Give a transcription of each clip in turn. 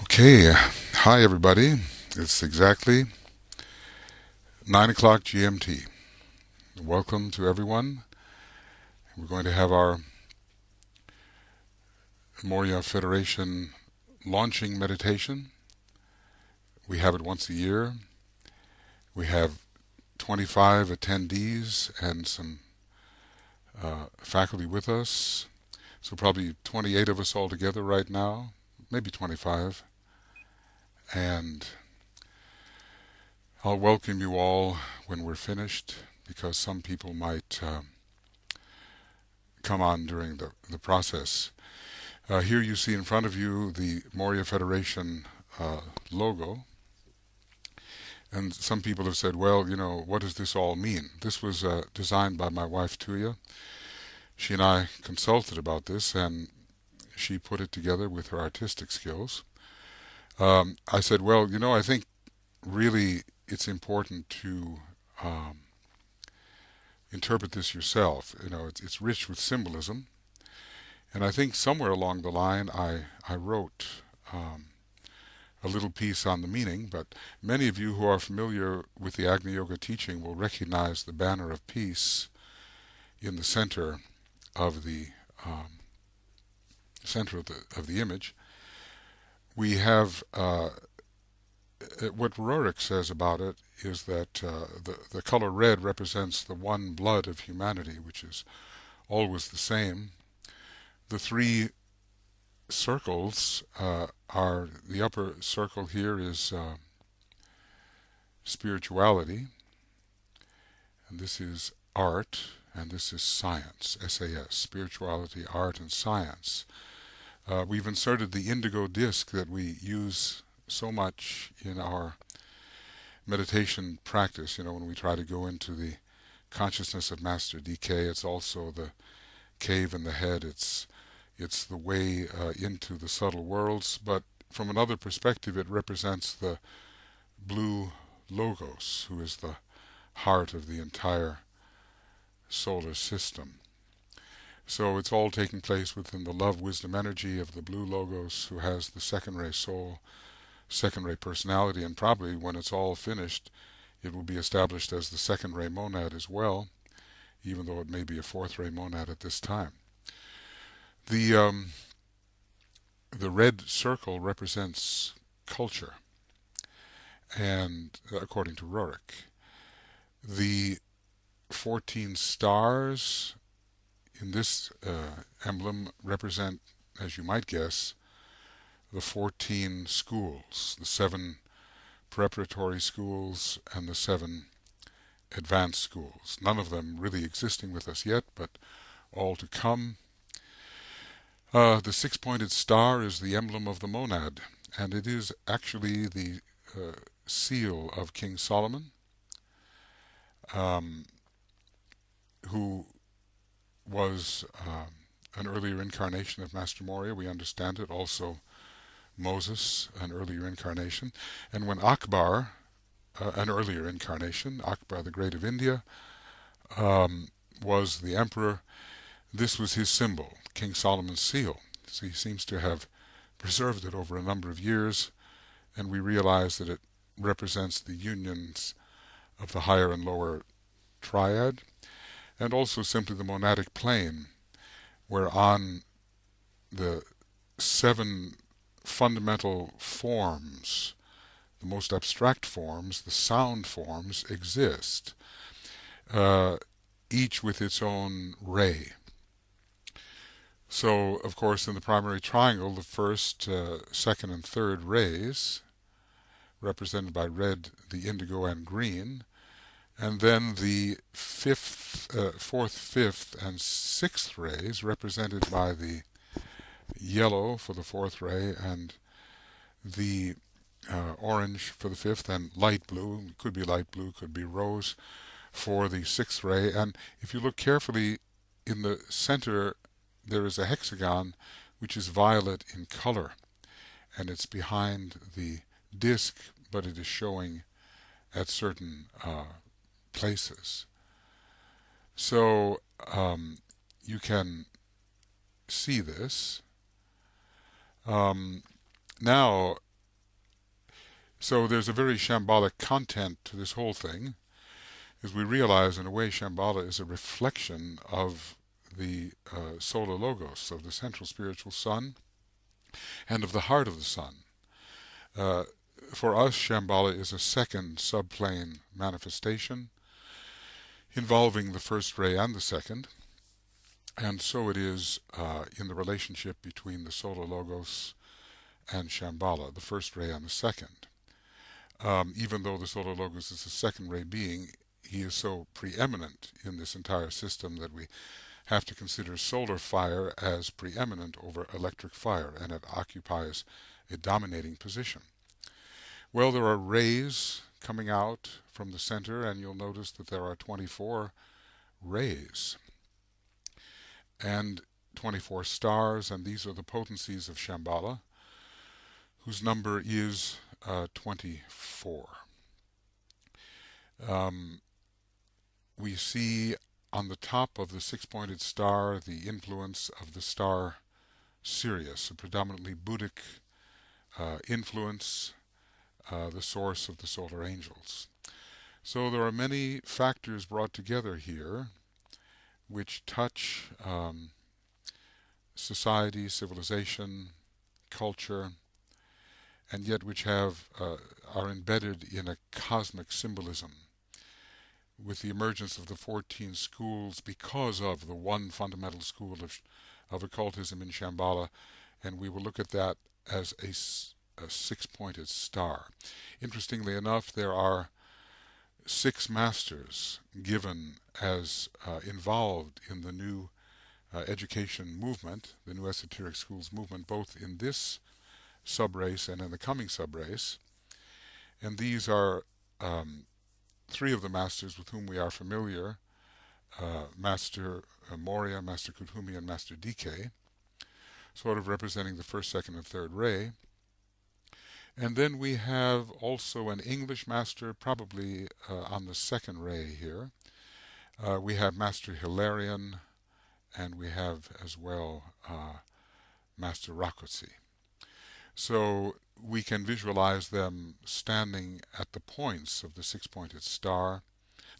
Okay, hi everybody. It's exactly 9 o'clock GMT. Welcome to everyone. We're going to have our Moria Federation launching meditation. We have it once a year. We have 25 attendees and some faculty with us. So probably 28 of us all together right now, maybe 25. And I'll welcome you all when we're finished because some people might come on during the process. Here you see in front of you the Moria Federation logo. And some people have said, well, what does this all mean? This was designed by my wife, Tuya. She and I consulted about this, and she put it together with her artistic skills. I said, well, I think really it's important to interpret this yourself. It's rich with symbolism. And I think somewhere along the line I wrote a little piece on the meaning, but many of you who are familiar with the Agni Yoga teaching will recognize the banner of peace in the center of the image. We have what Roerich says about it is that the color red represents the one blood of humanity, which is always the same. The three circles are, the upper circle here is spirituality, and this is art, and this is science, SAS, spirituality, art, and science. We've inserted the indigo disc that we use so much in our meditation practice. When we try to go into the consciousness of Master DK, it's also the cave in the head. It's the way into the subtle worlds, but from another perspective it represents the blue logos, who is the heart of the entire solar system. So it's all taking place within the love wisdom energy of the blue logos, who has the second ray soul, second ray personality, and probably when it's all finished it will be established as the second ray monad as well, even though it may be a fourth ray monad at this time. The red circle represents culture, and according to Roerich, the 14 stars in this emblem represent, as you might guess, the 14 schools, the 7 preparatory schools and the 7 advanced schools. None of them really existing with us yet, but all to come. The six-pointed star is the emblem of the monad, and it is actually the seal of King Solomon, who was an earlier incarnation of Master Moria. We understand it. Also Moses, an earlier incarnation. And when Akbar, an earlier incarnation, Akbar the Great of India, was the emperor, this was his symbol, King Solomon's seal. So he seems to have preserved it over a number of years, and we realize that it represents the unions of the higher and lower triad, and also simply the monadic plane, whereon the 7 fundamental forms, the most abstract forms, the sound forms, exist, each with its own ray. So, of course, in the primary triangle, the first, second, and third rays, represented by red, the indigo, and green, and then the fourth, fifth, and sixth rays, represented by the yellow for the fourth ray and the orange for the fifth, and light blue, could be light blue, could be rose, for the sixth ray. And if you look carefully, in the center there is a hexagon which is violet in color, and it's behind the disc, but it is showing at certain places. So you can see this. Now, so there's a very shambolic content to this whole thing, as we realize in a way Shambhala is a reflection of the solar logos, of the central spiritual sun, and of the heart of the sun. For us, Shambhala is a second subplane manifestation involving the first ray and the second, and so it is in the relationship between the solar logos and Shambhala, the first ray and the second. Even though the solar logos is a second ray being, he is so preeminent in this entire system that we have to consider solar fire as preeminent over electric fire, and it occupies a dominating position. Well, there are rays coming out from the center, and you'll notice that there are 24 rays and 24 stars, and these are the potencies of Shambhala, whose number is 24. We see on the top of the six-pointed star the influence of the star Sirius, a predominantly Buddhic influence, the source of the solar angels. So there are many factors brought together here which touch society, civilization, culture, and yet which are embedded in a cosmic symbolism, with the emergence of the 14 schools because of the one fundamental school of occultism in Shambhala, and we will look at that as a six-pointed star. Interestingly enough, there are 6 masters given as involved in the new education movement, the new esoteric schools movement, both in this subrace and in the coming subrace, and these are 3 of the masters with whom we are familiar, Master Moria, Master Kuthumi, and Master DK, sort of representing the first, second, and third ray. And then we have also an English master, probably on the second ray here. We have Master Hilarion, and we have as well Master Rakotsi. So we can visualize them standing at the points of the six-pointed star.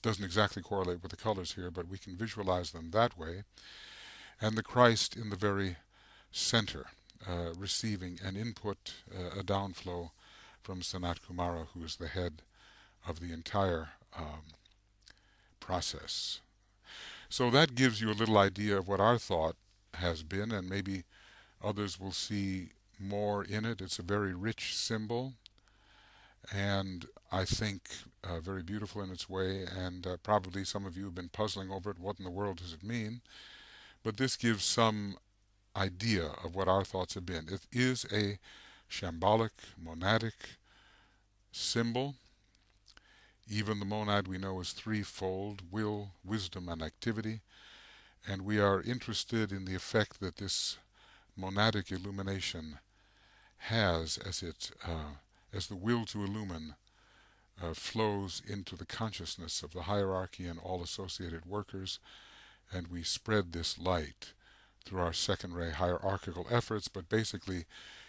Doesn't exactly correlate with the colors here, but we can visualize them that way. And the Christ in the very center, receiving an input, a downflow from Sanat Kumara, who is the head of the entire process. So that gives you a little idea of what our thought has been, and maybe others will see more in it. It's a very rich symbol, and I think very beautiful in its way, and probably some of you have been puzzling over it. What in the world does it mean? But this gives some idea of what our thoughts have been. It is a shambolic, monadic symbol. Even the monad we know is threefold: will, wisdom, and activity. And we are interested in the effect that this monadic illumination has as the will to illumine flows into the consciousness of the hierarchy and all associated workers, and we spread this light through our second ray hierarchical efforts, but basically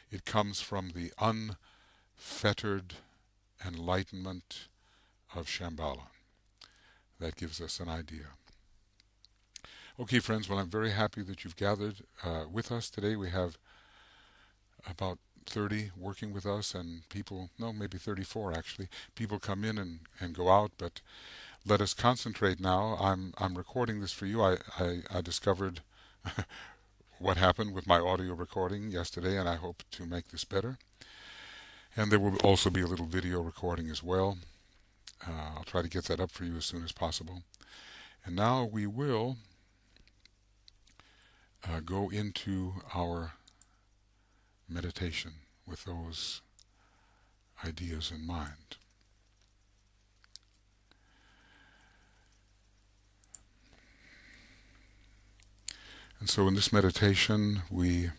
it comes from the unfettered enlightenment of Shambhala. That gives us an idea. Okay, friends, well, I'm very happy that you've gathered with us today. We have about 30 working with us, and people, no, maybe 34 actually. People come in and go out, but let us concentrate now. I'm recording this for you. I discovered what happened with my audio recording yesterday, and I hope to make this better. And there will also be a little video recording as well. I'll try to get that up for you as soon as possible. And now we will go into our meditation with those ideas in mind. And so in this meditation we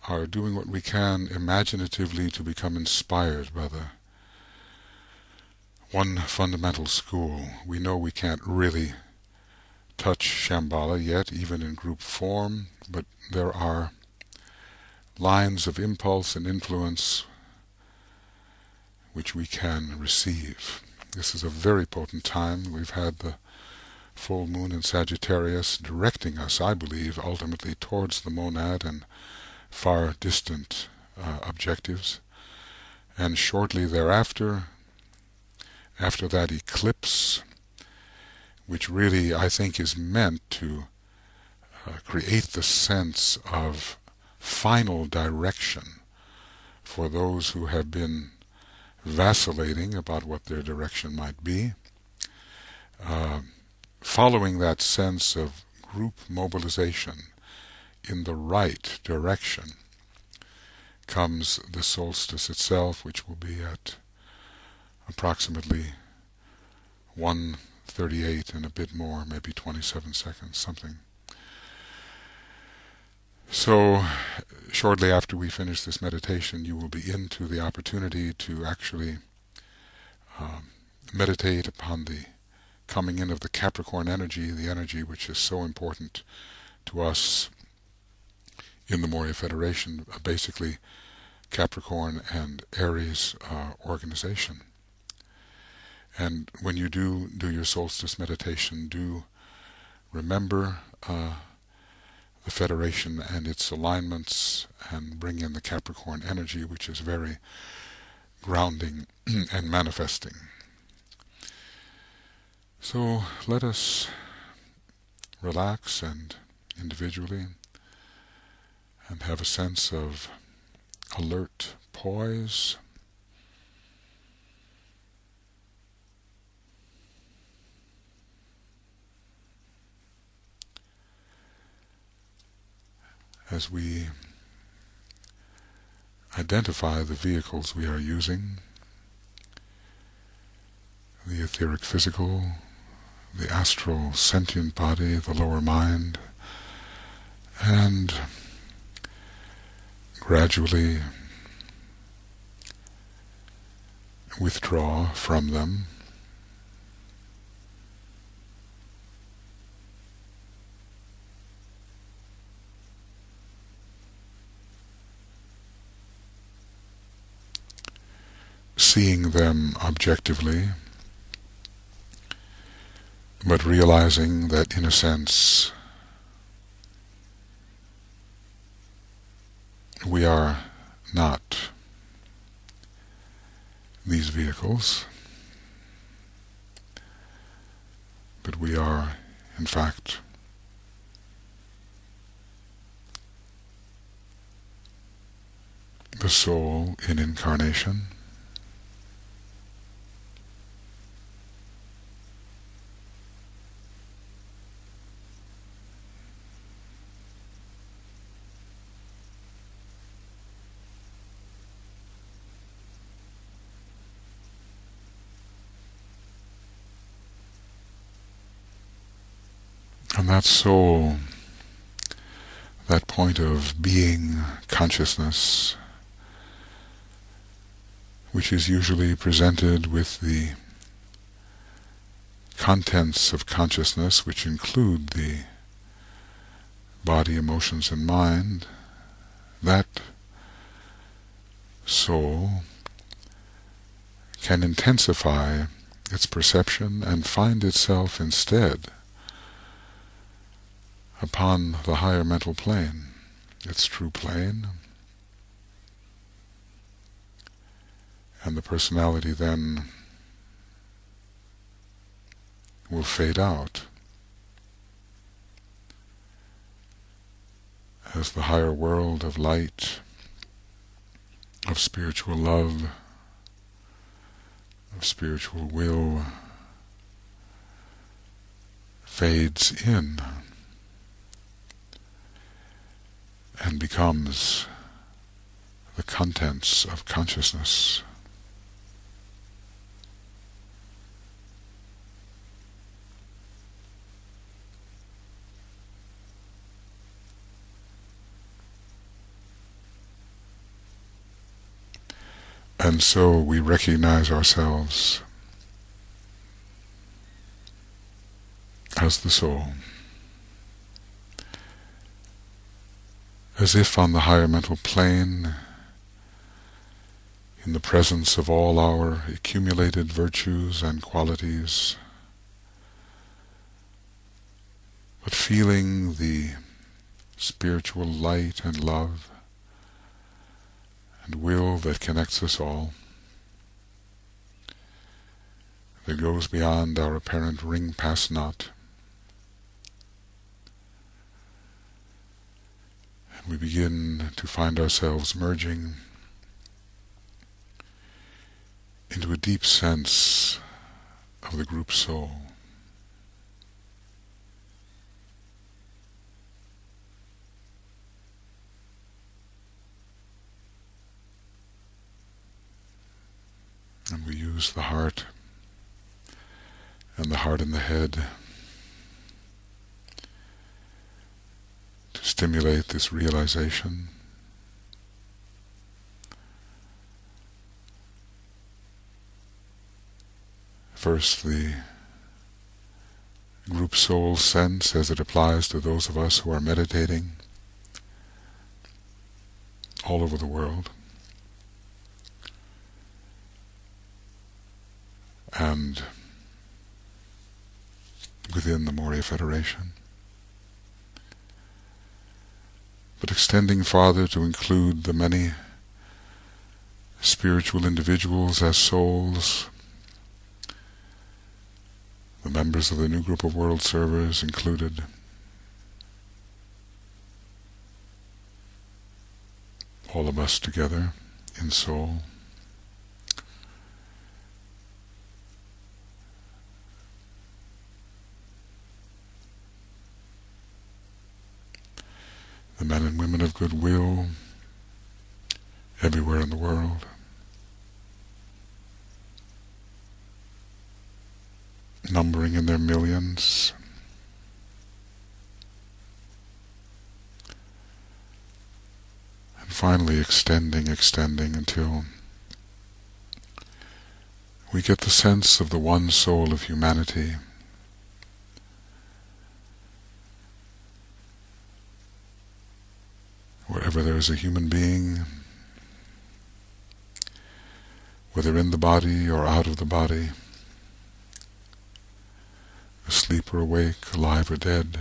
are doing what we can imaginatively to become inspired by the one fundamental school. We know we can't really touch Shambhala yet, even in group form, but there are lines of impulse and influence which we can receive. This is a very potent time. We've had the full moon in Sagittarius directing us, I believe, ultimately towards the monad and far distant objectives. And shortly thereafter, after that eclipse, which really I think is meant to create the sense of final direction for those who have been vacillating about what their direction might be. Following that sense of group mobilization in the right direction comes the solstice itself, which will be at approximately 1:38 and a bit more, maybe 27 seconds, something. So shortly after we finish this meditation, you will be into the opportunity to actually meditate upon the coming in of the Capricorn energy, the energy which is so important to us in the Moria Federation, basically Capricorn and Aries organization. And when you do your solstice meditation, do remember the Federation and its alignments, and bring in the Capricorn energy, which is very grounding and manifesting. So let us relax and individually and have a sense of alert poise. As we identify the vehicles we are using, the etheric physical, the astral sentient body, the lower mind, and gradually withdraw from them. Seeing them objectively, but realizing that in a sense we are not these vehicles, but we are in fact the soul in incarnation. And that soul, that point of being consciousness, which is usually presented with the contents of consciousness, which include the body, emotions, and mind, that soul can intensify its perception and find itself instead upon the higher mental plane, its true plane, and the personality then will fade out as the higher world of light, of spiritual love, of spiritual will fades in and becomes the contents of consciousness. And so we recognize ourselves as the soul. as if on the higher mental plane, in the presence of all our accumulated virtues and qualities, but feeling the spiritual light and love and will that connects us all, that goes beyond our apparent ring-pass knot. And we begin to find ourselves merging into a deep sense of the group soul. And we use the heart and the heart in the head to stimulate this realization. First, the group soul sense as it applies to those of us who are meditating all over the world, and within the Moria Federation, but extending farther to include the many spiritual individuals as souls, the members of the new group of world servers included, all of us together in soul. The men and women of goodwill everywhere in the world, numbering in their millions, and finally extending until we get the sense of the one soul of humanity, wherever there is a human being, whether in the body or out of the body, asleep or awake, alive or dead,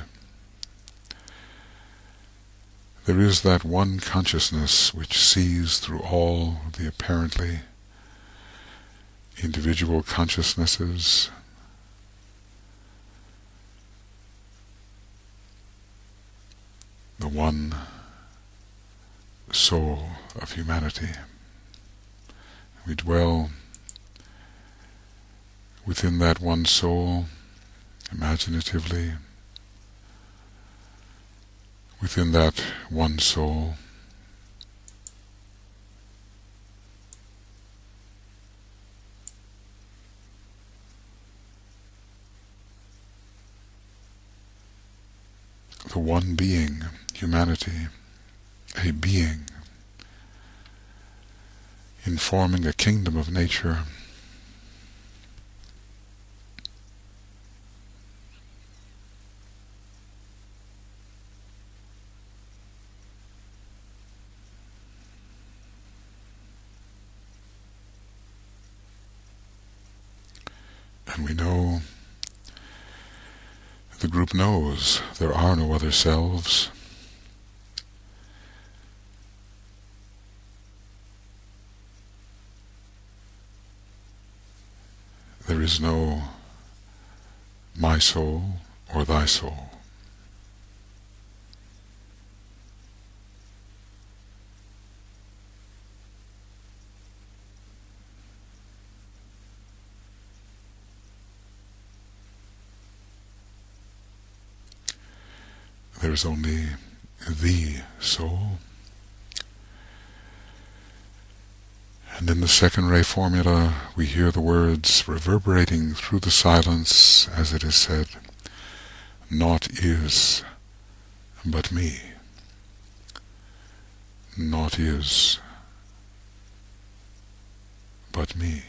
there is that one consciousness which sees through all the apparently individual consciousnesses, the one soul of humanity. We dwell within that one soul, imaginatively, within that one soul, the one being, humanity, a being, informing a kingdom of nature, and we know, the group knows, there are no other selves. There is no my soul or thy soul. There is only the soul. And in the second ray formula, we hear the words reverberating through the silence as it is said, naught is but me. Naught is but me.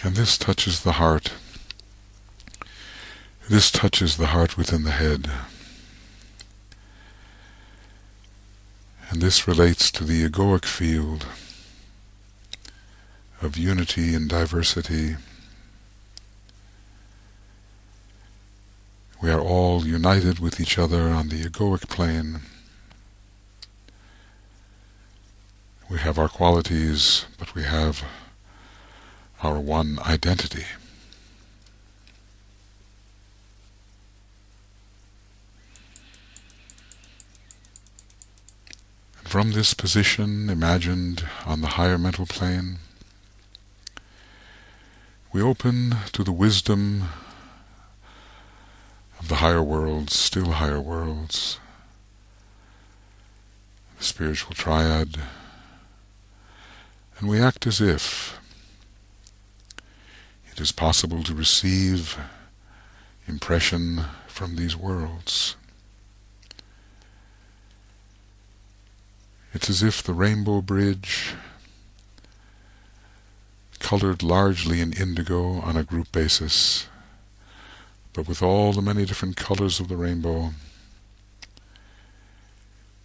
And this touches the heart. This touches the heart within the head. And this relates to the egoic field of unity and diversity. We are all united with each other on the egoic plane. We have our qualities, but we have our one identity. And from this position, imagined on the higher mental plane, we open to the wisdom of the higher worlds, still higher worlds, the spiritual triad, and we act as if it is possible to receive impression from these worlds. It's as if the rainbow bridge, colored largely in indigo on a group basis, but with all the many different colors of the rainbow,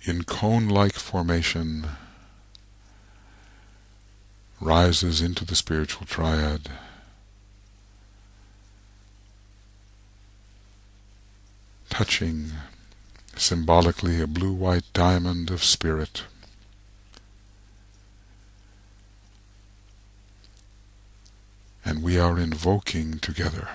in cone-like formation, rises into the spiritual triad, touching symbolically a blue-white diamond of spirit. And we are invoking together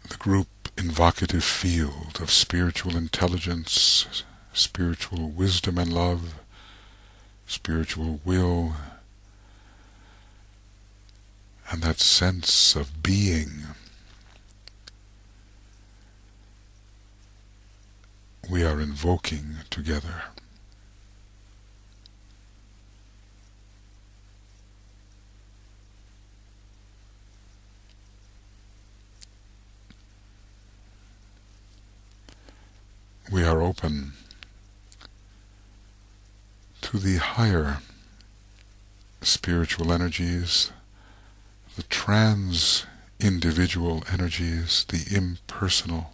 the group invocative field of spiritual intelligence, spiritual wisdom and love, spiritual will, and that sense of being. We are invoking together. We are open to the higher spiritual energies, the trans-individual energies, the impersonal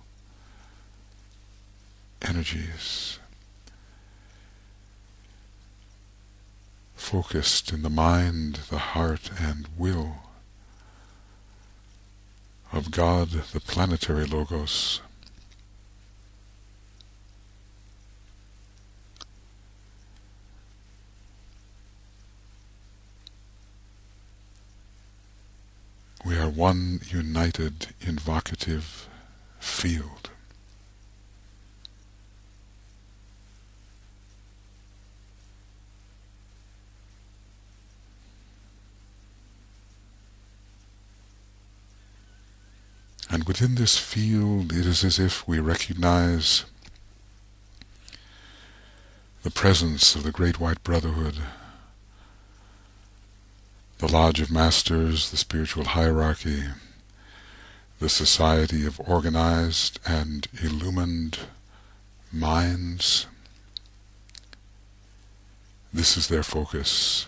energies, focused in the mind, the heart, and will of God, the planetary Logos. We are one united, invocative field. And within this field, it is as if we recognize the presence of the Great White Brotherhood, the Lodge of Masters, the spiritual hierarchy, the society of organized and illumined minds. This is their focus.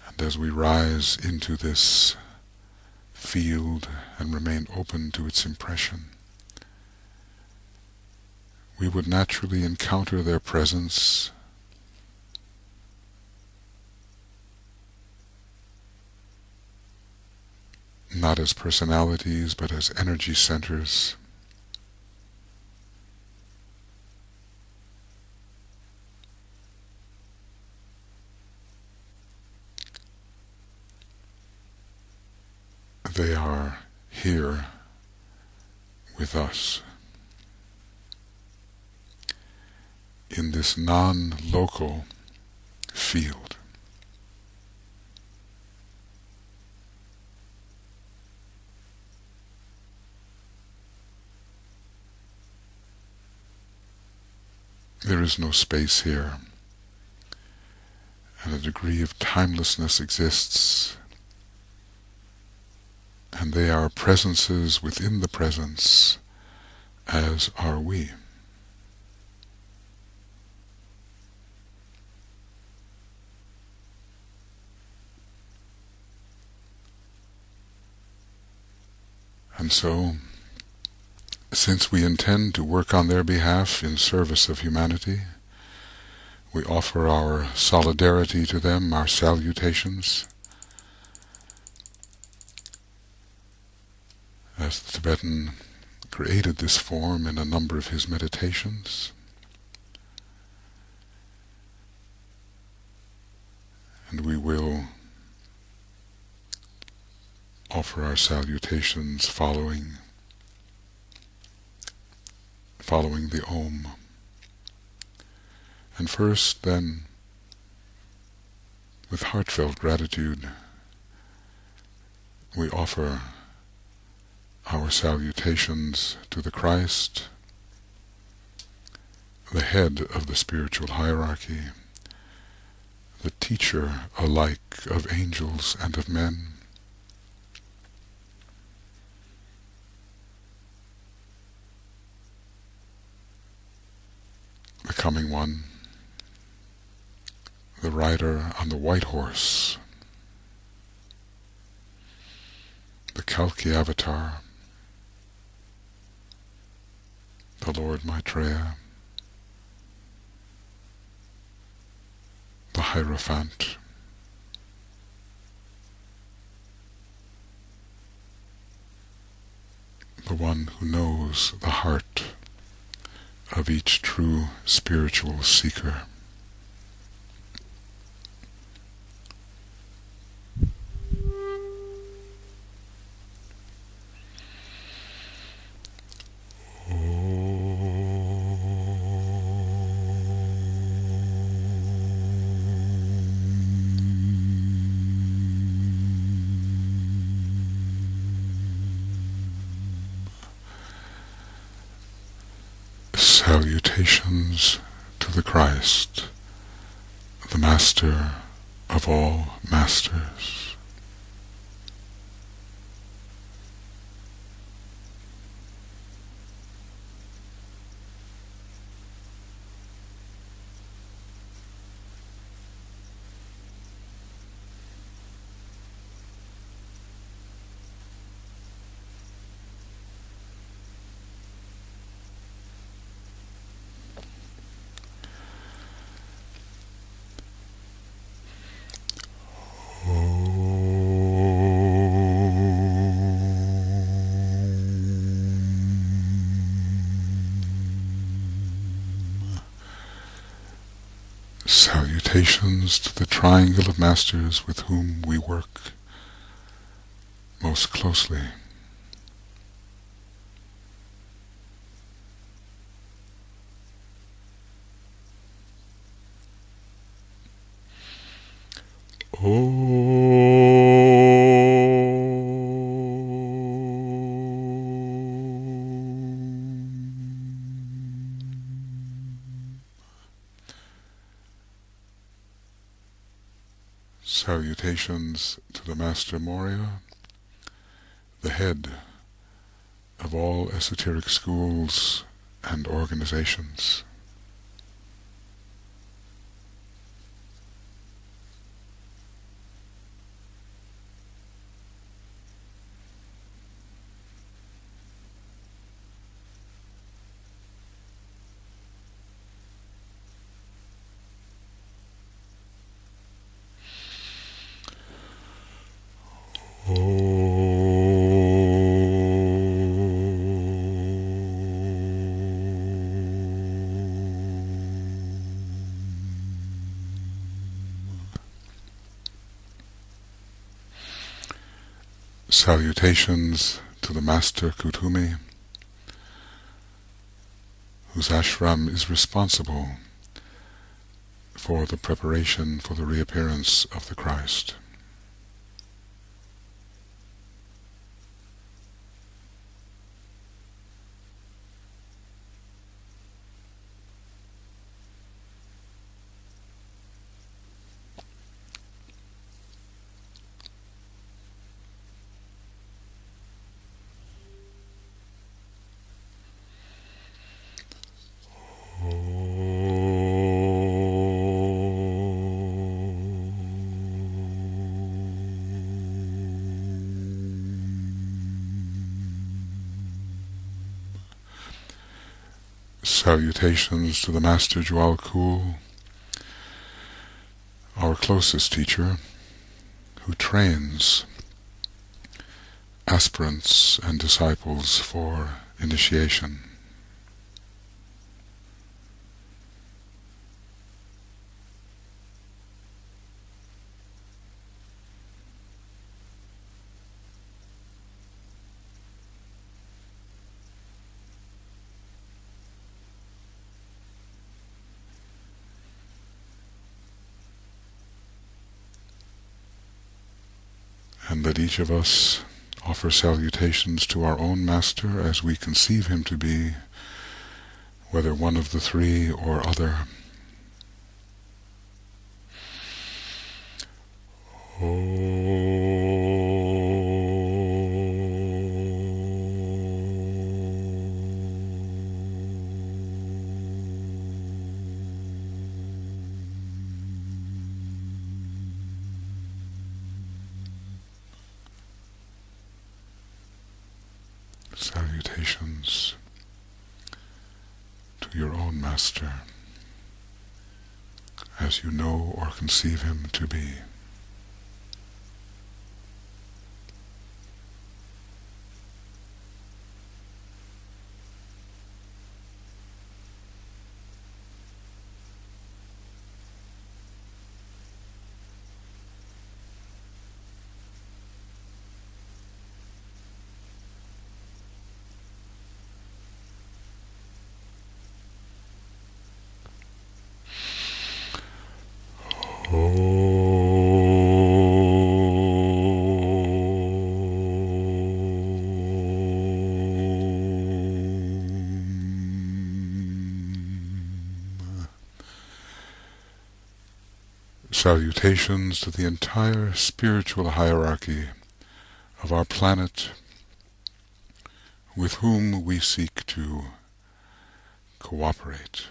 And as we rise into this field and remain open to its impression, we would naturally encounter their presence not as personalities, but as energy centers. They are here with us in this non-local field. There is no space here, and a degree of timelessness exists, and they are presences within the presence, as are we. And so, since we intend to work on their behalf in service of humanity, we offer our solidarity to them, our salutations, as the Tibetan created this form in a number of his meditations. And we will offer our salutations following the Om. And first, then, with heartfelt gratitude, we offer our salutations to the Christ, the head of the spiritual hierarchy, the teacher alike of angels and of men, the coming one, the rider on the white horse, the Kalki avatar, the Lord Maitreya, the Hierophant, the one who knows the heart of each true spiritual seeker. Salutations to the Christ, the Master of all Masters. Salutations to the triangle of masters with whom we work most closely. Salutations to the Master Moria, the head of all esoteric schools and organizations. Salutations to the Master Kutumi, whose ashram is responsible for the preparation for the reappearance of the Christ. Salutations to the Master Jual Kul, our closest teacher, who trains aspirants and disciples for initiation. And that each of us offer salutations to our own Master as we conceive him to be, whether one of the three or other. Salutations to your own Master, as you know or conceive him to be. Salutations to the entire spiritual hierarchy of our planet, with whom we seek to cooperate.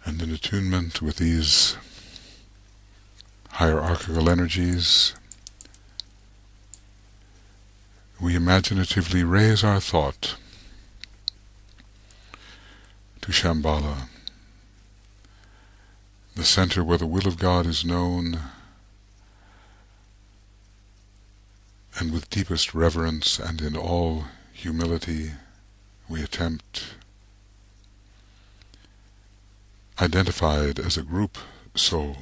And in attunement with these hierarchical energies, we imaginatively raise our thought to Shambhala, the center where the will of God is known, and with deepest reverence and in all humility we attempt, identified as a group soul,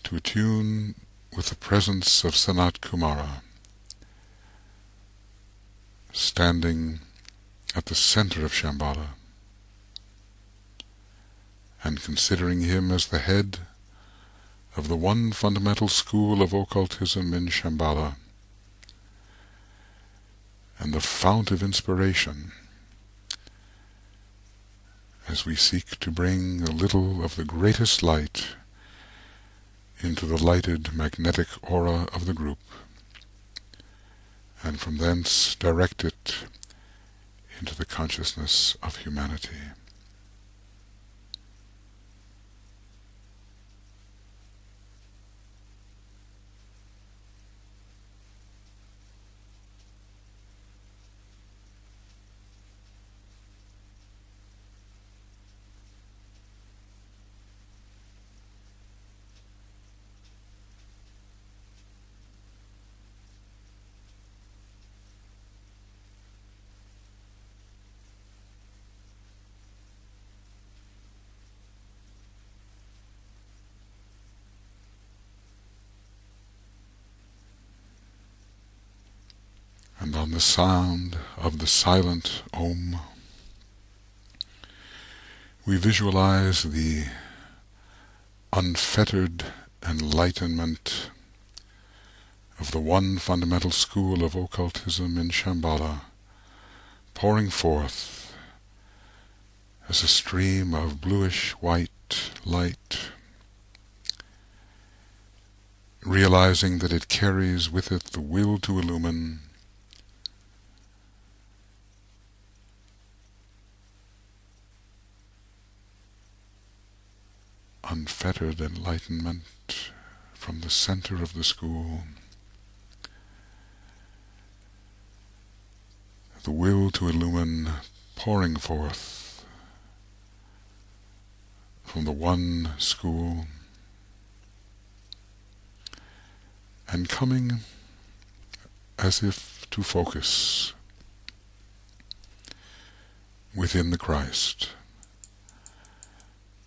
to attune with the presence of Sanat Kumara, standing at the center of Shambhala, and considering him as the head of the one fundamental school of occultism in Shambhala, and the fount of inspiration, as we seek to bring a little of the greatest light into the lighted magnetic aura of the group, and from thence direct it into the consciousness of humanity. And on the sound of the silent Om, we visualize the unfettered enlightenment of the one fundamental school of occultism in Shambhala, pouring forth as a stream of bluish-white light, realizing that it carries with it the will to illumine, unfettered enlightenment from the center of the school, the will to illumine pouring forth from the one school and coming as if to focus within the Christ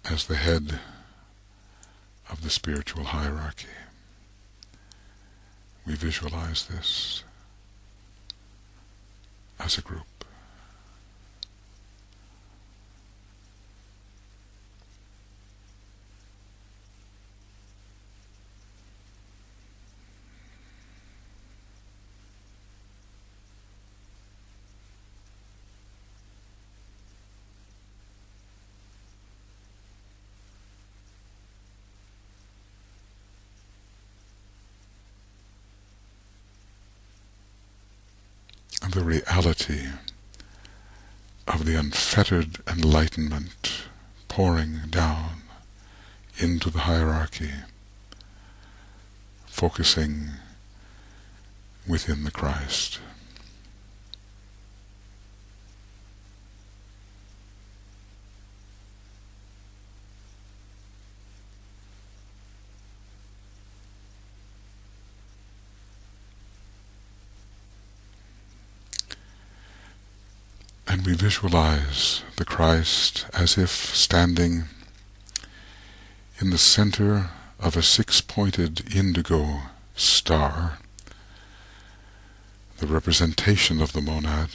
as the head of the spiritual hierarchy. We visualize this as a group. The reality of the unfettered enlightenment pouring down into the hierarchy, focusing within the Christ. And we visualize the Christ as if standing in the center of a six-pointed indigo star, the representation of the monad.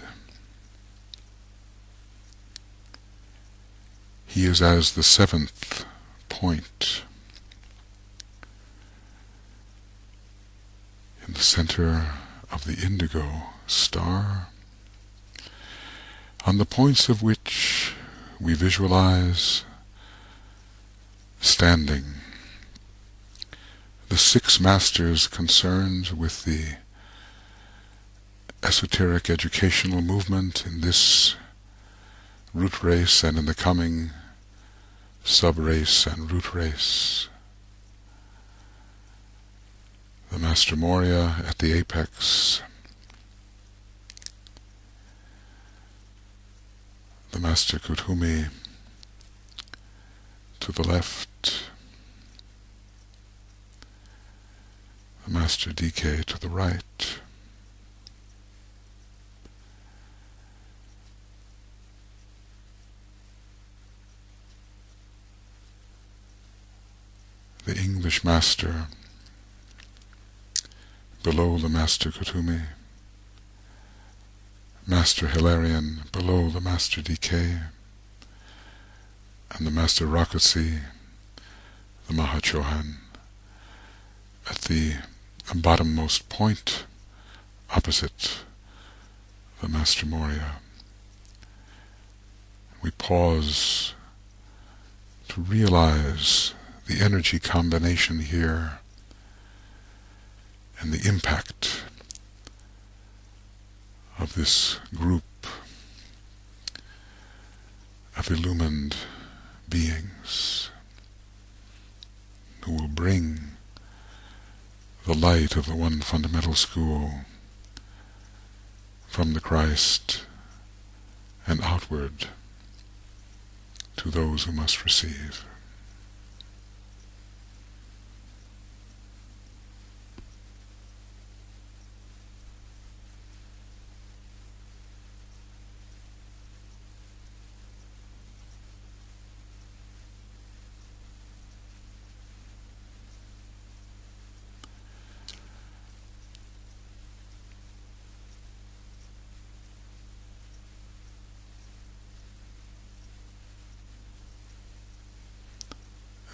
He is as the seventh point in the center of the indigo star, on the points of which we visualize standing the six masters concerned with the esoteric educational movement in this root race and in the coming sub-race and root race. The Master Moria at the apex, the Master Kuthumi to the left, the Master DK to the right, the English Master below the Master Kuthumi, Master Hilarion below the Master DK, and the Master Rakotsi, the Mahachohan, at the bottommost point opposite the Master Moria. We pause to realize the energy combination here and the impact of this group of illumined beings who will bring the light of the one fundamental school from the Christ and outward to those who must receive.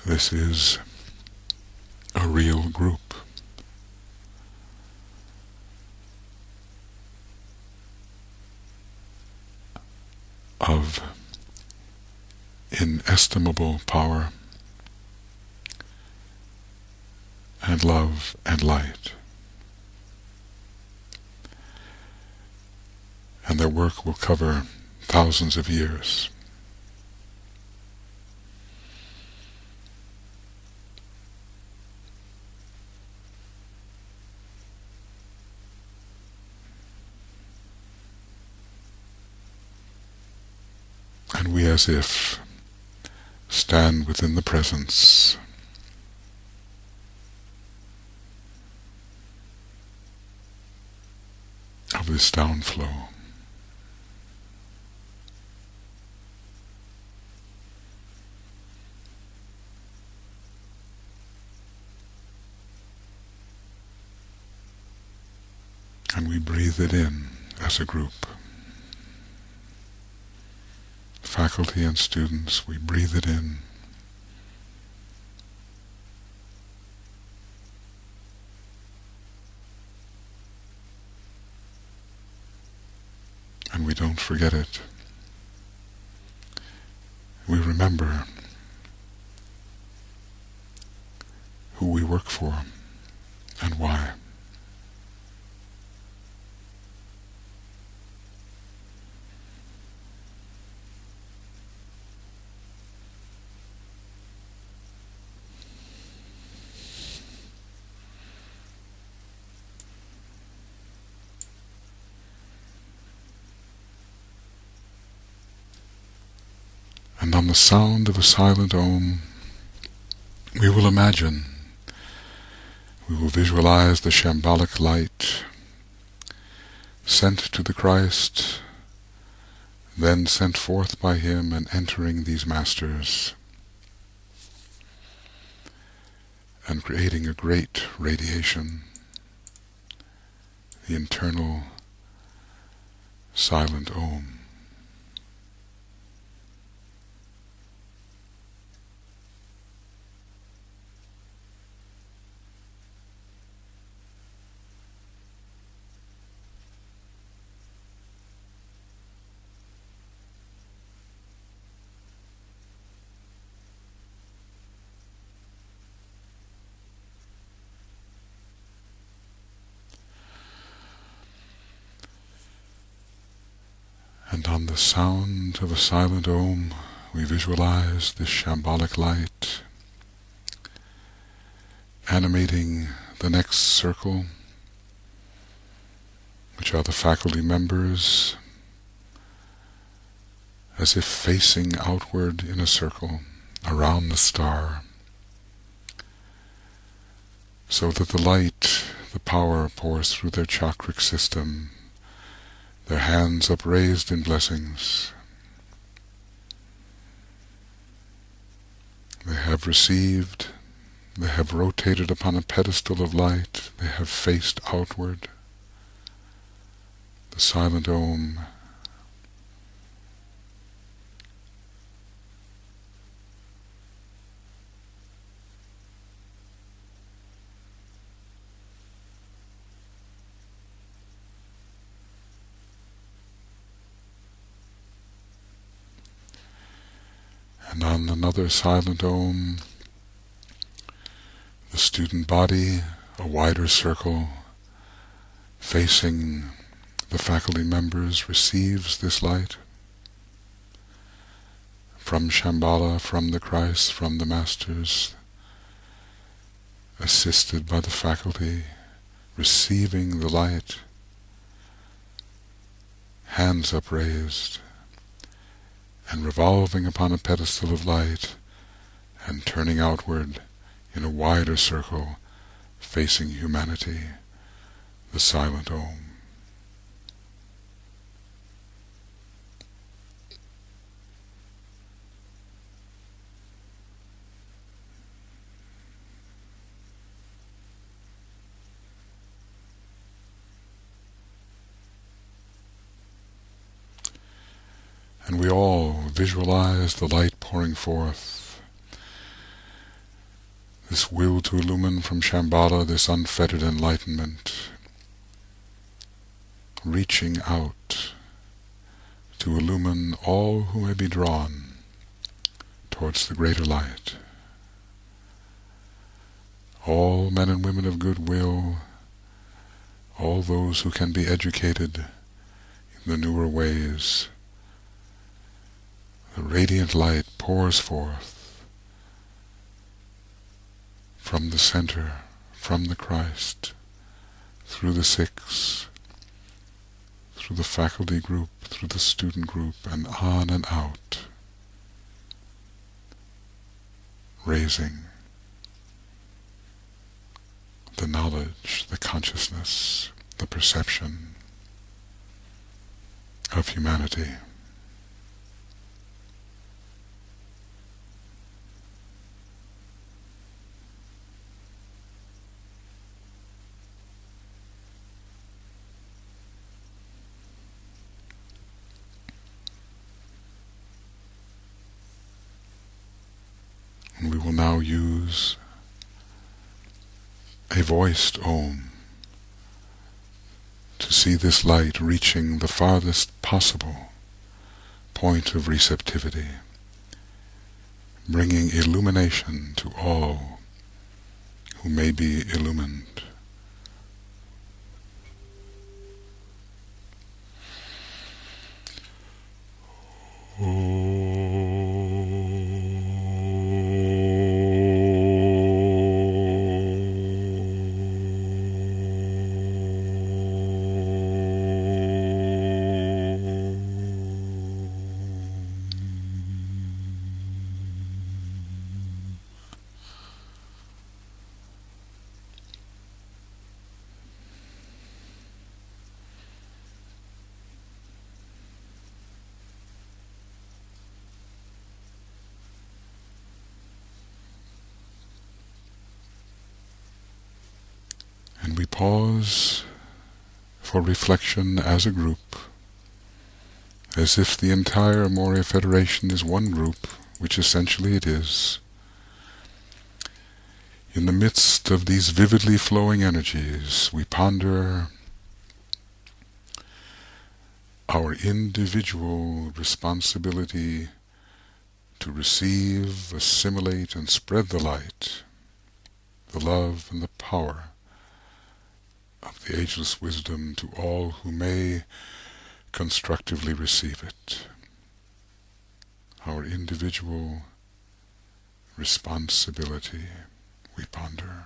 This is a real group. of inestimable power and love and light. And their work will cover thousands of years. And we as if stand within the presence of this downflow. And we breathe it in as a group. Faculty and students, we breathe it in. And we don't forget it. We remember who we work for and why. And on the sound of a silent Om, we will imagine, we will visualize the shambolic light sent to the Christ, then sent forth by him and entering these masters and creating a great radiation, the internal silent Om. And on the sound of a silent Om, we visualize this shambolic light animating the next circle, which are the faculty members, as if facing outward in a circle around the star, so that the light, the power pours through their chakric system, their hands upraised in blessings. They have received, they have rotated upon a pedestal of light, they have faced outward. The silent Om and on another silent Om, the student body, a wider circle, facing the faculty members, receives this light from Shambhala, from the Christ, from the Masters, assisted by the faculty, receiving the light, hands upraised, and revolving upon a pedestal of light, and turning outward in a wider circle, facing humanity, the silent Om. And we all visualize the light pouring forth, this will to illumine from Shambhala, this unfettered enlightenment, reaching out to illumine all who may be drawn towards the greater light. All men and women of goodwill, all those who can be educated in the newer ways, the radiant light pours forth from the center, from the Christ, through the six, through the faculty group, through the student group, and on and out, raising the knowledge, the consciousness, the perception of humanity. And we will now use a voiced Om to see this light reaching the farthest possible point of receptivity, bringing illumination to all who may be illumined. And we pause for reflection as a group, as if the entire Moria Federation is one group, which essentially it is. In the midst of these vividly flowing energies, we ponder our individual responsibility to receive, assimilate, and spread the light, the love and the power of the ageless wisdom to all who may constructively receive it. Our individual responsibility, we ponder.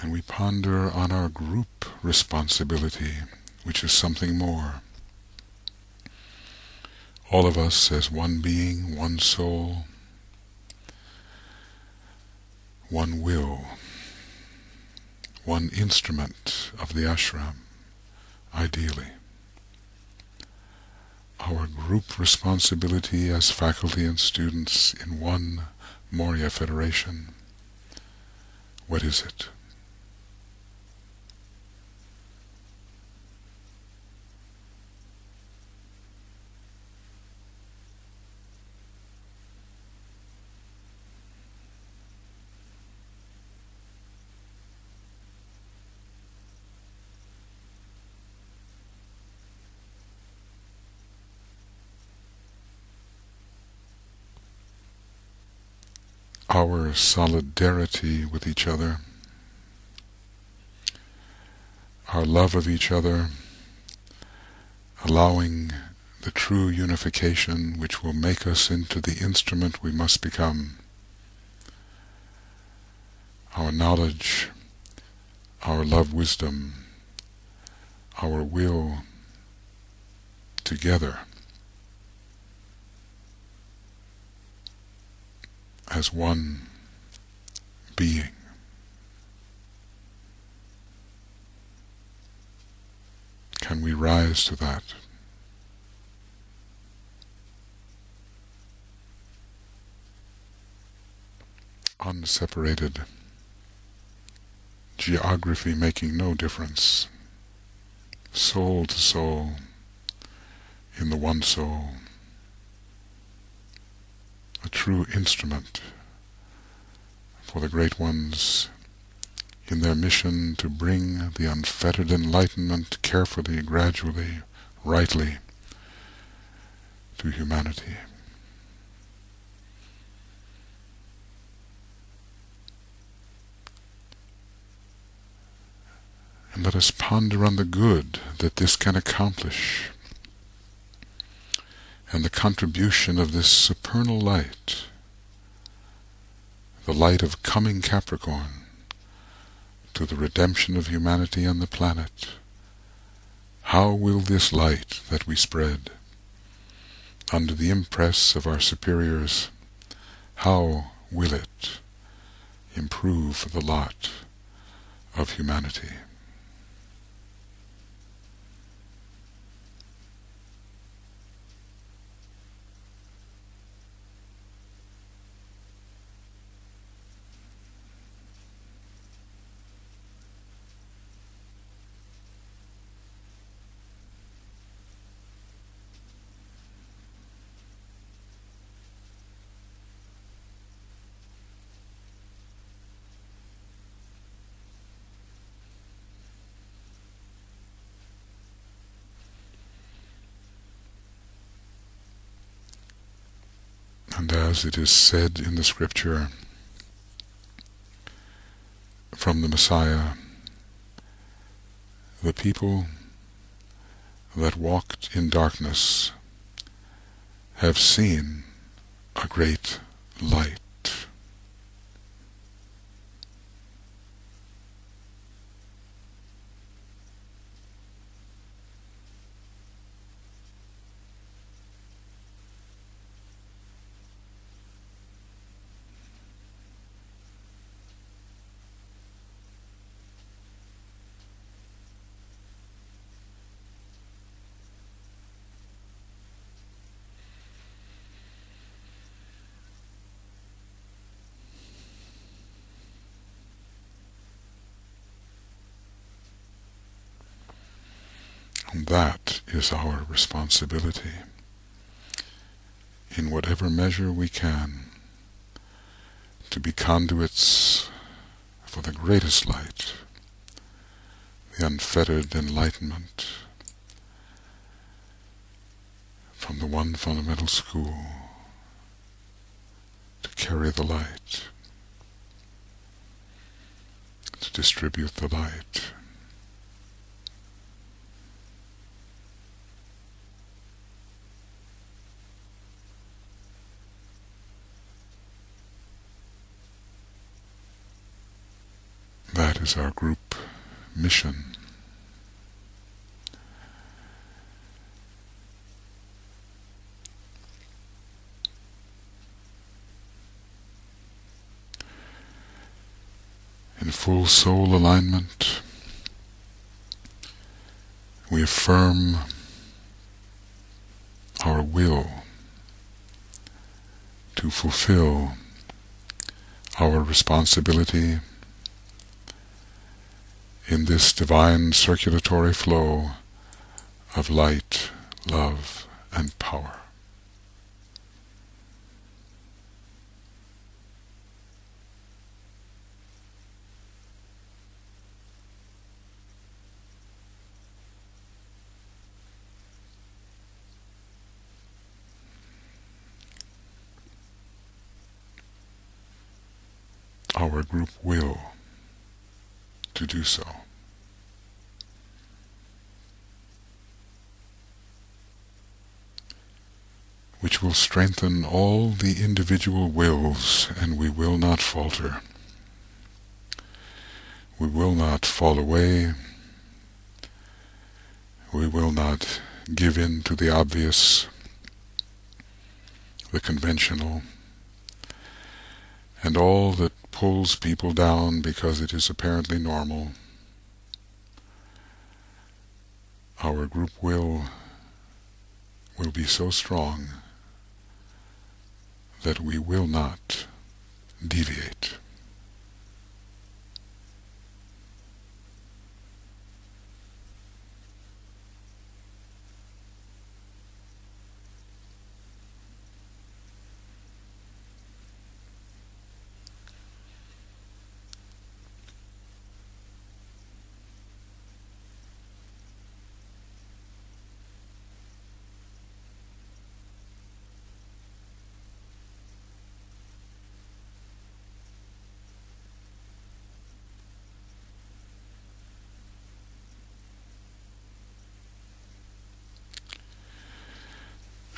And we ponder on our group responsibility, which is something more. All of us as one being, one soul, one will, one instrument of the ashram, ideally. Our group responsibility as faculty and students in one Moria Federation, what is it? Our solidarity with each other, our love of each other, allowing the true unification which will make us into the instrument we must become, our knowledge, our love wisdom, our will together as one being. Can we rise to that? Unseparated, geography making no difference, soul to soul, in the one soul, a true instrument for the great ones in their mission to bring the unfettered enlightenment carefully, gradually, rightly to humanity. And let us ponder on the good that this can accomplish, and the contribution of this supernal light, the light of coming Capricorn, to the redemption of humanity and the planet. How will this light that we spread, under the impress of our superiors, how will it improve the lot of humanity? And as it is said in the scripture from the Messiah, the people that walked in darkness have seen a great light. And that is our responsibility, in whatever measure we can, to be conduits for the greatest light, the unfettered enlightenment from the one fundamental school, to carry the light, to distribute the light. That is our group mission. In full soul alignment, we affirm our will to fulfill our responsibility in this divine circulatory flow of light, love, and power. Our group will to do so. Which will strengthen all the individual wills, and we will not falter. We will not fall away. We will not give in to the obvious, the conventional, and all that pulls people down because it is apparently normal. Our group will be so strong that we will not deviate.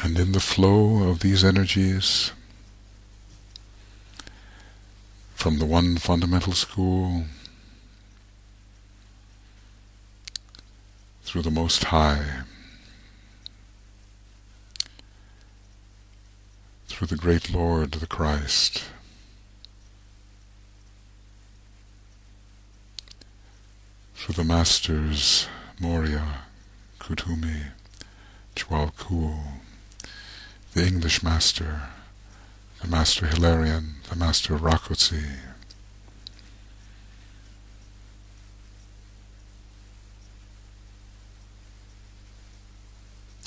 And in the flow of these energies, from the one fundamental school through the Most High, through the great Lord, the Christ, through the Masters, Moria, Kutumi, Chwalkul, the English Master, the Master Hilarion, the Master Rakotsi,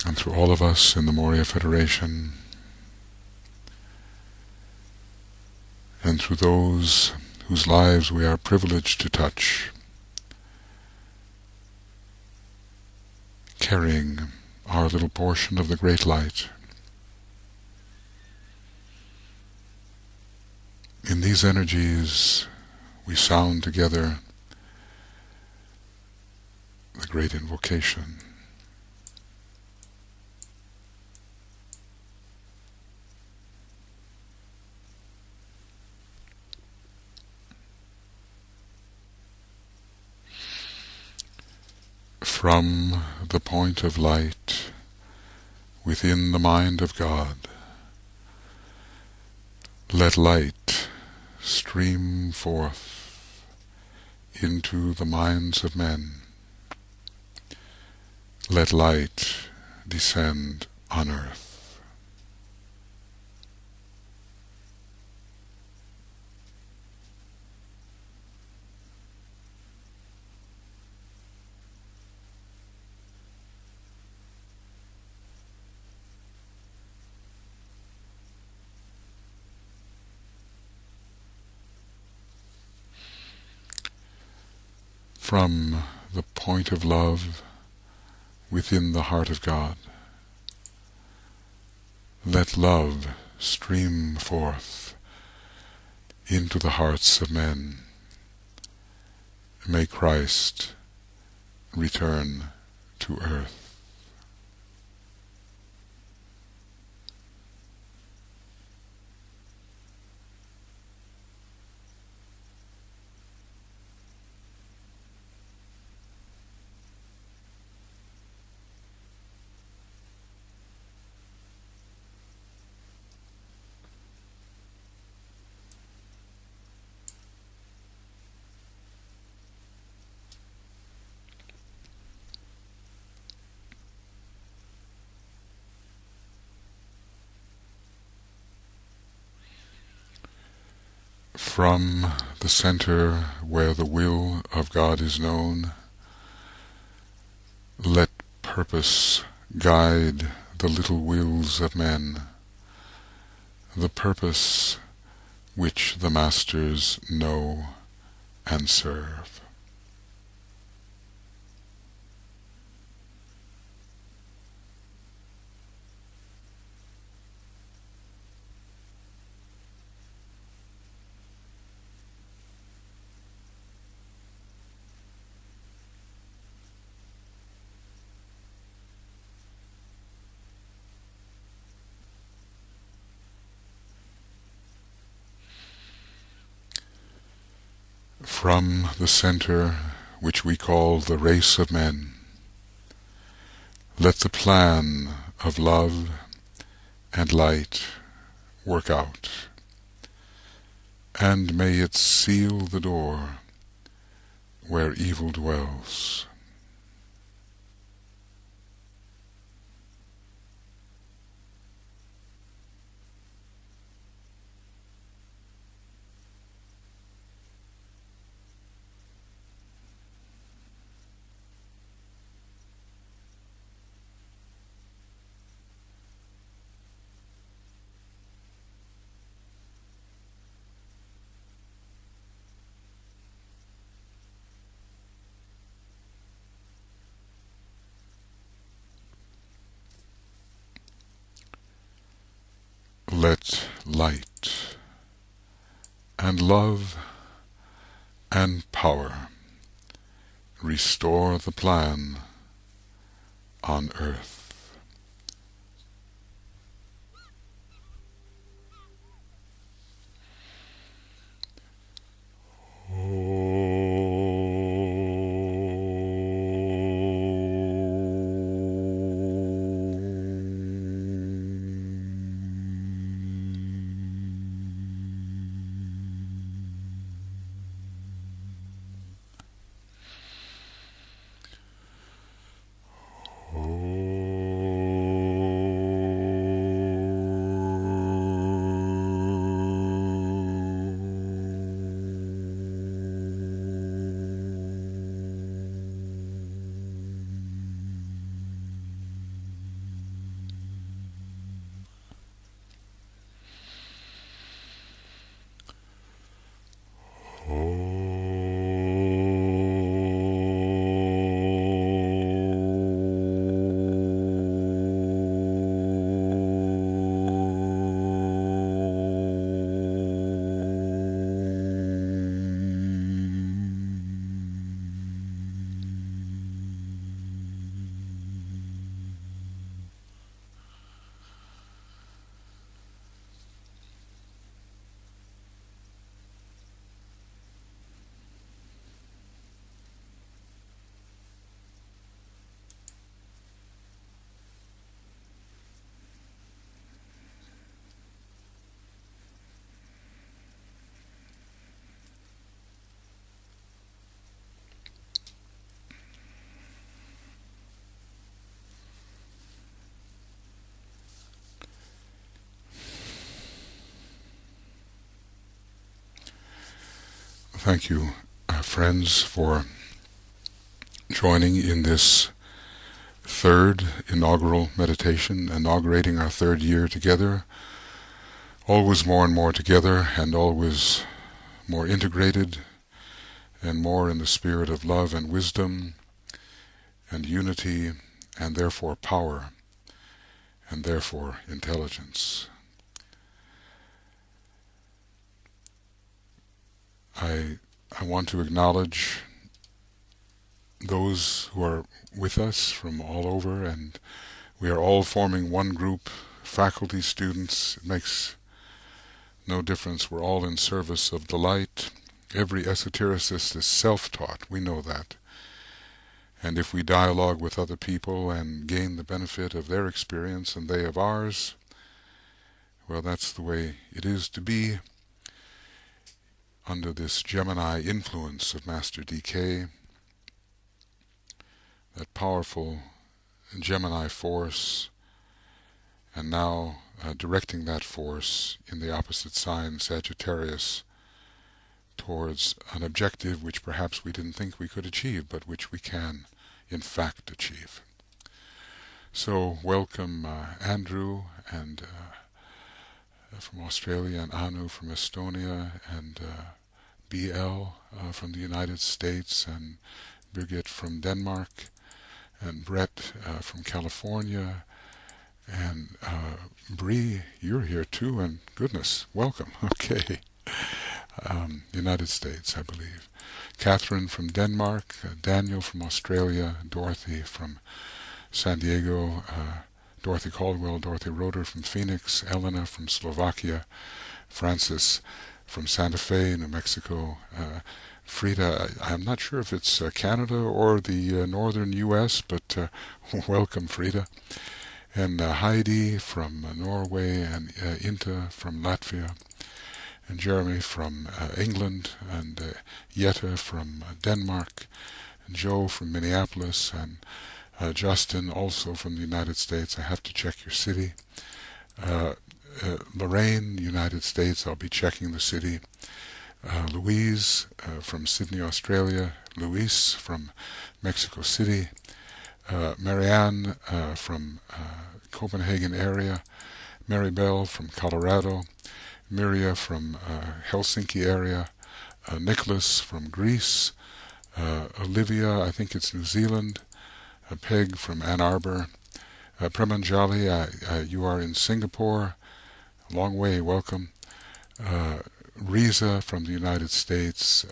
and through all of us in the Moria Federation, and through those whose lives we are privileged to touch, carrying our little portion of the great light. In these energies we sound together the great invocation. From the point of light within the mind of God, let light stream forth into the minds of men. Let light descend on earth. From the point of love within the heart of God, let love stream forth into the hearts of men. May Christ return to earth. From the center where the will of God is known, let purpose guide the little wills of men, the purpose which the Masters know and serve. From the center which we call the race of men, let the plan of love and light work out, and may it seal the door where evil dwells. Let light and love and power restore the plan on earth. Thank you, friends, for joining in this third inaugural meditation, inaugurating our third year together, always more and more together, and always more integrated, and more in the spirit of love and wisdom, and unity, and therefore power, and therefore intelligence. I want to acknowledge those who are with us from all over, and we are all forming one group, faculty, students. It makes no difference. We're all in service of the light. Every esotericist is self-taught. We know that. And if we dialogue with other people and gain the benefit of their experience and they of ours, well, that's the way it is to be under this Gemini influence of Master DK, that powerful Gemini force, and now directing that force in the opposite sign, Sagittarius, towards an objective which perhaps we didn't think we could achieve, but which we can, in fact, achieve. So, welcome Andrew, and from Australia, and Anu from Estonia, and BL from the United States, and Birgit from Denmark, and Brett from California, and Bree, you're here too, and goodness, welcome. Okay. United States, I believe. Catherine from Denmark, Daniel from Australia, Dorothy from San Diego, Dorothy Caldwell, Dorothy Roeder from Phoenix, Elena from Slovakia, Francis from Santa Fe, New Mexico, Frida, I'm not sure if it's Canada or the northern U.S., but welcome, Frida. And Heidi from Norway, and Inta from Latvia, and Jeremy from England, and Jette from Denmark, and Joe from Minneapolis, and Justin also from the United States. I have to check your city. Lorraine, United States, I'll be checking the city. Louise from Sydney, Australia. Luis from Mexico City. Marianne from Copenhagen area. Maribel from Colorado. Miria from Helsinki area. Nicholas from Greece. Olivia, I think it's New Zealand. Peg from Ann Arbor. Premanjali, you are in Singapore. A long way, welcome. Riza from the United States.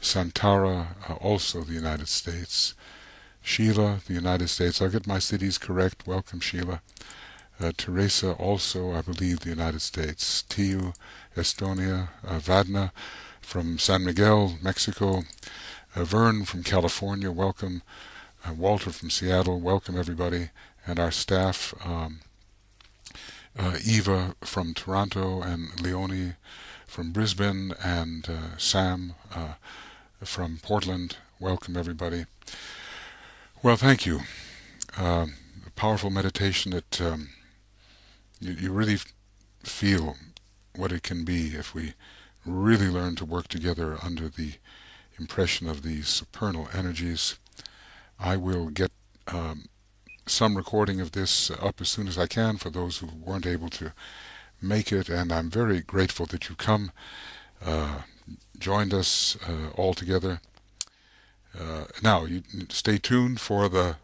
Santara, also the United States. Sheila, the United States. I'll get my cities correct. Welcome, Sheila. Teresa, also, I believe, the United States. Tiu, Estonia. Vadna from San Miguel, Mexico. Vern from California, welcome. Walter from Seattle, welcome everybody. And our staff, Eva from Toronto, and Leonie from Brisbane, and Sam from Portland, welcome everybody. Well, thank you. A powerful meditation that you really feel what it can be if we really learn to work together under the impression of these supernal energies. I will get some recording of this up as soon as I can for those who weren't able to make it, and I'm very grateful that you come, joined us all together. Now, you stay tuned for the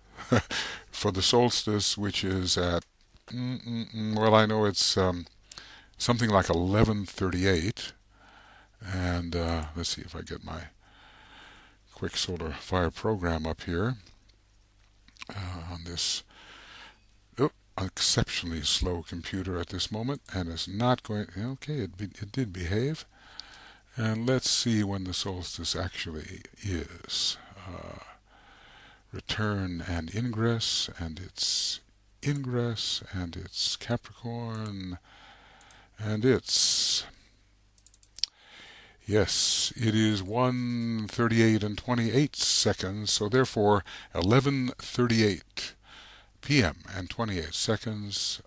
for the solstice, which is at well, I know it's something like 11:38, and let's see if I get my quick solar fire program up here on this exceptionally slow computer at this moment, and it's not going. Okay, it did behave. And let's see when the solstice actually is. Return and ingress, and it's ingress, and it's Capricorn, and it's, yes, it is 1:38 and 28 seconds, so therefore 11:38 p.m. and 28 seconds,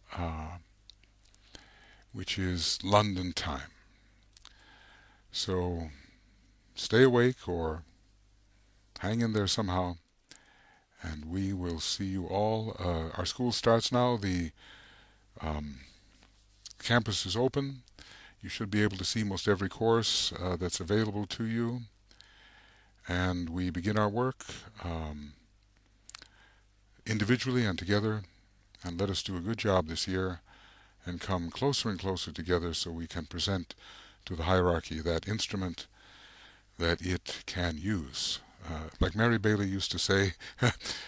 which is London time. So stay awake or hang in there somehow, and we will see you all. Our school starts now. The campus is open. You should be able to see most every course that's available to you. And we begin our work individually and together. And let us do a good job this year and come closer and closer together so we can present to the hierarchy that instrument that it can use. Like Mary Bailey used to say,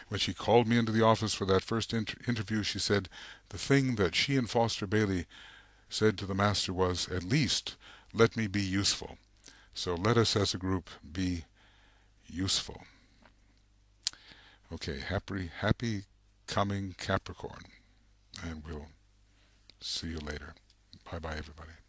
when she called me into the office for that first interview, she said the thing that she and Foster Bailey said to the master was, at least let me be useful. So let us as a group be useful. Okay, happy coming Capricorn, and we'll see you later. Bye-bye, everybody.